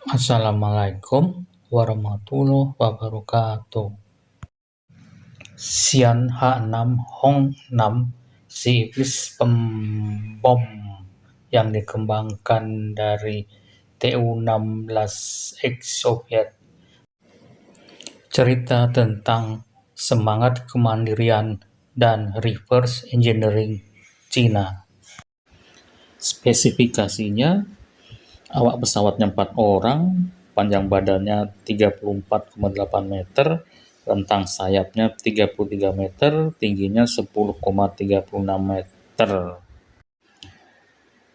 Assalamualaikum warahmatullahi wabarakatuh. Xian H6 Hong 6 series pembom yang dikembangkan dari Tu-16X Soviet. Cerita tentang semangat kemandirian dan reverse engineering Cina. Spesifikasinya, awak pesawatnya 4 orang, panjang badannya 34,8 meter, rentang sayapnya 33 meter, tingginya 10,36 meter.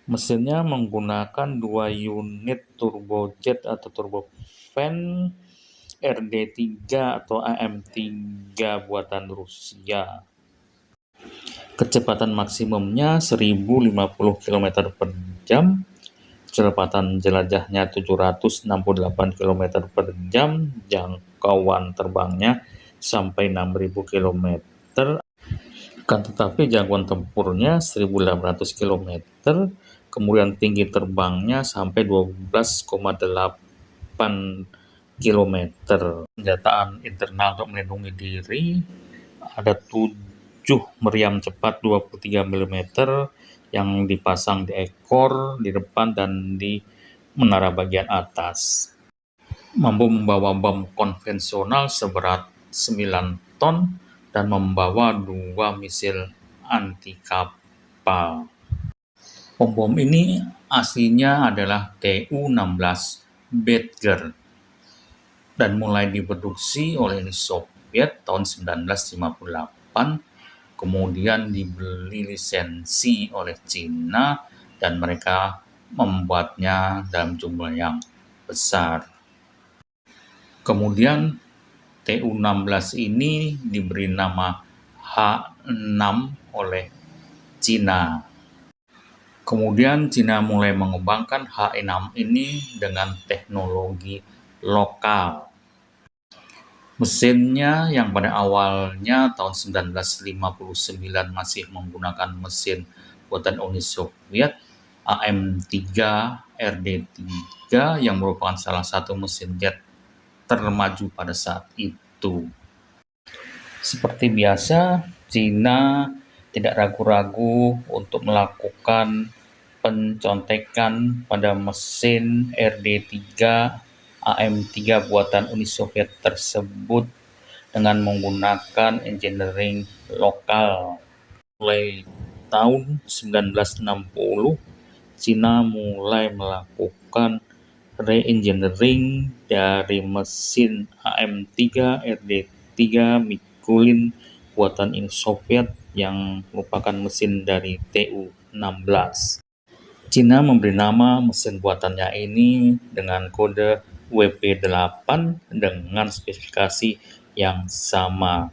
Mesinnya menggunakan 2 unit turbojet atau turbofan RD3 atau AM3 buatan Rusia. Kecepatan maksimumnya 1050 km per jam, kecepatan jelajahnya 768 km per jam, jangkauan terbangnya sampai 6000 km, akan tetapi jangkauan tempurnya 1800 km, kemudian tinggi terbangnya sampai 12,8 km. Senjataan internal untuk melindungi diri, ada 7 meriam cepat 23 mm yang dipasang di ekor, di depan, dan di menara bagian atas. Mampu membawa bom konvensional seberat 9 ton dan membawa 2 misil anti-kapal. Bom ini aslinya adalah Tu-16 Badger dan mulai diproduksi oleh Uni Soviet tahun 1958, kemudian dibeli lisensi oleh Cina dan mereka membuatnya dalam jumlah yang besar. Kemudian Tu-16 ini diberi nama H6 oleh Cina. Kemudian Cina mulai mengembangkan H6 ini dengan teknologi lokal. Mesinnya yang pada awalnya tahun 1959 masih menggunakan mesin buatan Uni Soviet, AM3 RD3 yang merupakan salah satu mesin jet termaju pada saat itu. Seperti biasa, Cina tidak ragu-ragu untuk melakukan pencontekan pada mesin RD3 AM3 buatan Uni Soviet tersebut dengan menggunakan engineering lokal. Mulai tahun 1960, Cina mulai melakukan re-engineering dari mesin AM3 RD3 Mikulin buatan Uni Soviet yang merupakan mesin dari Tu-16. Cina memberi nama mesin buatannya ini dengan kode WP8 dengan spesifikasi yang sama,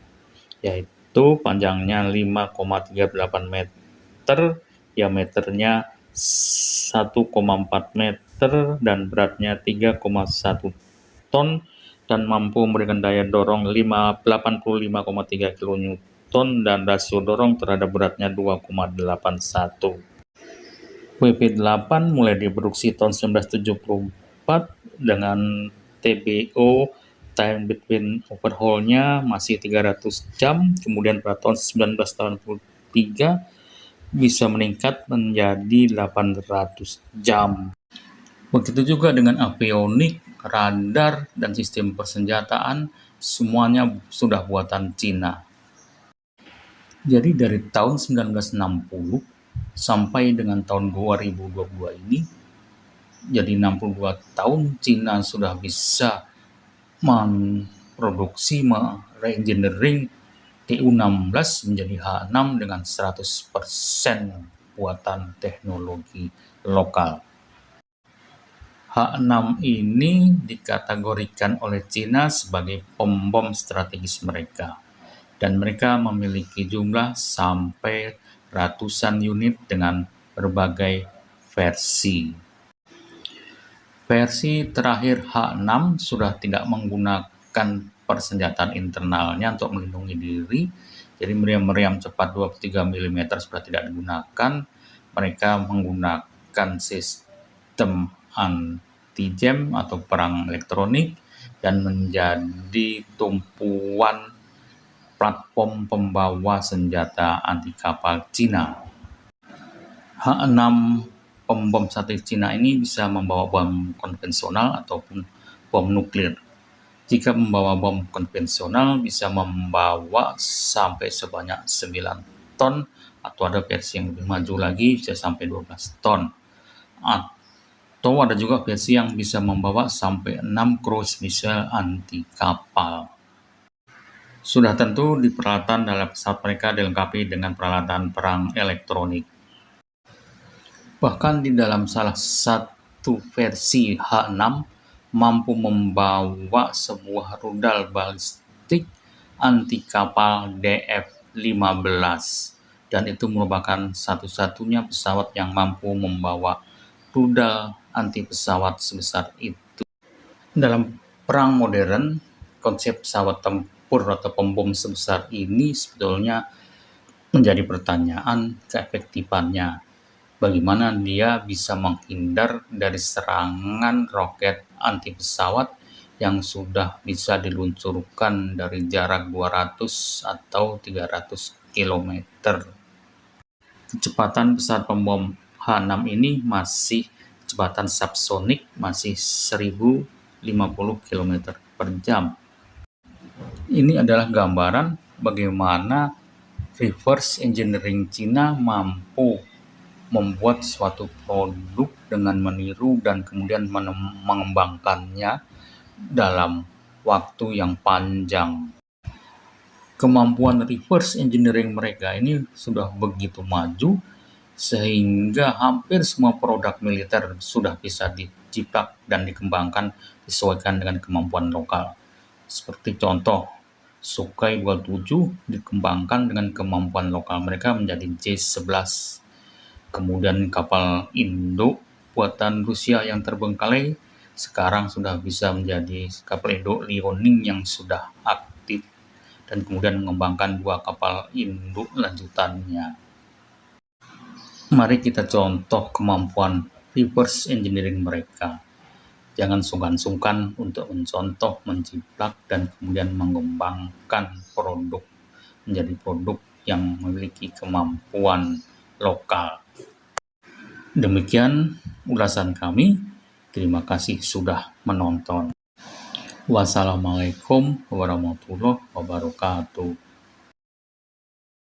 yaitu panjangnya 5,38 meter, diameternya 1,4 meter, dan beratnya 3,1 ton, dan mampu memberikan daya dorong 85,3 kN dan rasio dorong terhadap beratnya 2,81. WP8 mulai diproduksi tahun 1974 dengan TBO time between overhaul-nya masih 300 jam, kemudian pada tahun 1983 bisa meningkat menjadi 800 jam. Begitu juga dengan avionik, radar, dan sistem persenjataan, semuanya sudah buatan Cina. Jadi dari tahun 1960 sampai dengan tahun 2022 ini, jadi 62 tahun Cina sudah bisa memproduksi, re-engineering Tu-16 menjadi H6 dengan 100% buatan teknologi lokal. H6 ini dikategorikan oleh Cina sebagai pembom strategis mereka, dan mereka memiliki jumlah sampai ratusan unit dengan berbagai versi. Versi terakhir H6 sudah tidak menggunakan persenjataan internalnya untuk melindungi diri, jadi meriam-meriam cepat 23 mm sudah tidak digunakan. Mereka menggunakan sistem anti-jam atau perang elektronik dan menjadi tumpuan platform pembawa senjata anti kapal Cina. H-6 pembom satelit Cina ini bisa membawa bom konvensional ataupun bom nuklir. Jika membawa bom konvensional bisa membawa sampai sebanyak 9 ton, atau ada versi yang lebih maju lagi bisa sampai 12 ton. Atau ada juga versi yang bisa membawa sampai 6 cruise missile anti kapal. Sudah tentu di peralatan dalam pesawat mereka dilengkapi dengan peralatan perang elektronik. Bahkan di dalam salah satu versi H-6 mampu membawa sebuah rudal balistik anti kapal DF-15, dan itu merupakan satu-satunya pesawat yang mampu membawa rudal anti pesawat sebesar itu. Dalam perang modern, konsep pesawat tempur atau pembom sebesar ini sebetulnya menjadi pertanyaan keefektifannya. Bagaimana dia bisa menghindar dari serangan roket anti pesawat yang sudah bisa diluncurkan dari jarak 200 atau 300 km. Kecepatan pesawat pembom H-6 ini masih kecepatan subsonik, masih 1050 km per jam. Ini adalah gambaran bagaimana reverse engineering Cina mampu membuat suatu produk dengan meniru dan kemudian mengembangkannya dalam waktu yang panjang. Kemampuan reverse engineering mereka ini sudah begitu maju sehingga hampir semua produk militer sudah bisa dicipta dan dikembangkan disesuaikan dengan kemampuan lokal. Seperti contoh, Sukhoi 27 dikembangkan dengan kemampuan lokal mereka menjadi J-11. Kemudian kapal Indo buatan Rusia yang terbengkalai sekarang sudah bisa menjadi kapal Indo Liaoning yang sudah aktif, dan kemudian mengembangkan 2 kapal Indo lanjutannya. Mari kita contoh kemampuan reverse engineering mereka. Jangan sungkan-sungkan untuk mencontoh, menciplak, dan kemudian mengembangkan produk menjadi produk yang memiliki kemampuan lokal. Demikian ulasan kami. Terima kasih sudah menonton. Wassalamualaikum warahmatullahi wabarakatuh.